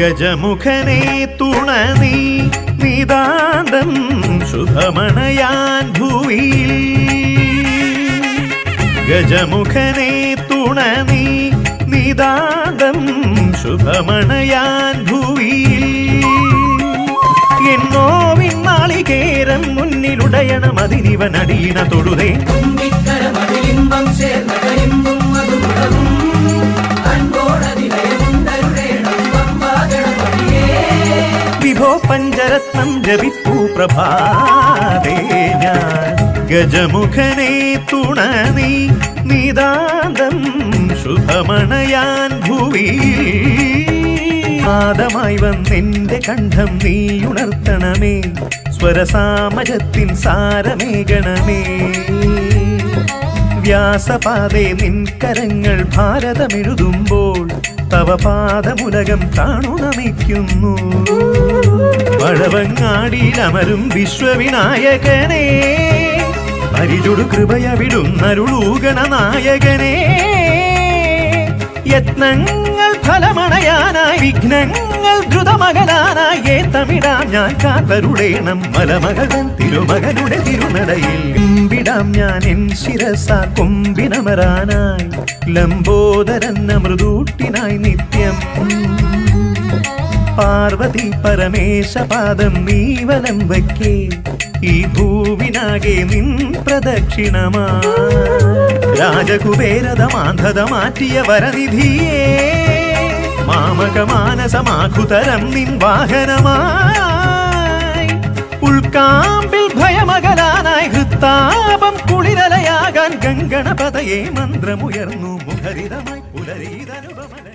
ഗജമുഖനെ തുണനീ നിതാന്തം ശുഭമണയാൻ ഭൂവിൽ ഗജമുഖനെ തുണനീ നിതാന്തം ശുഭമണയാൻ ഭൂവിൽ എന്നോവിൻ നാളികേരം മുന്നിലുടയണം അതിനിവനടിയിണ തൊഴുതേ വിഭോ പഞ്ചരത്നം ജപിപ്പൂ പ്രഭാതേ ഞാൻ ഗജമുഖനെ തുണനീ നിതാന്തം ശുഭമണയാൻ ഭൂവി ആദമായി വന്നെന്റെ കണ്ഠം നീ ഉണർത്തണമേ സ്വരസാമജത്തിൻ സാരമേകണമേ വ്യാസപാതേ നിൻ കരങ്ങൾ ഭാരതമെഴുതുമ്പോൾ തവ പാദമുലകം കാണു നമിക്കുന്നു പഴവങ്ങാടിയിലമരും വിശ്വവിനായകനെ പരിചുടു കൃപയവിടുന്നരുളൂഗണനായകനെ യത്നങ്ങൾ ഫലമണയാനായി വിഘ്നങ്ങൾ ദ്രുതമകലാനായി ഏത്തമിടാം ഞാൻ കാത്തരുളേണം മലമകൻ തിരുമകനുടെ തിരുനടയിൽ കുമ്പിടാം ഞാൻ എൻ ശിരസ കൊമ്പിനമരാനായി ലംബോദരന്ന മൃദൂട്ടിനായി നിത്യം പാർവതി പരമേശ പാദം നീ വലം വയ്ക്കേ ഈ ഭൂവിനാകെ നിൻ പ്രദക്ഷിണമാ രാജകുബേരത മാന്ധത മാറ്റിയ വരനിധിയേ മാമകമാനസമാഖുതരം നിൻ വാഹനമായി ഉൾക്കാമ്പിൽ ഭയമകലാനായി ഹൃത്താപം കുളിരലയാകാൻ ഗംഗണപതയെ മന്ത്രമുയർന്നു മുഖരിതമായി പുലരീതനുപമല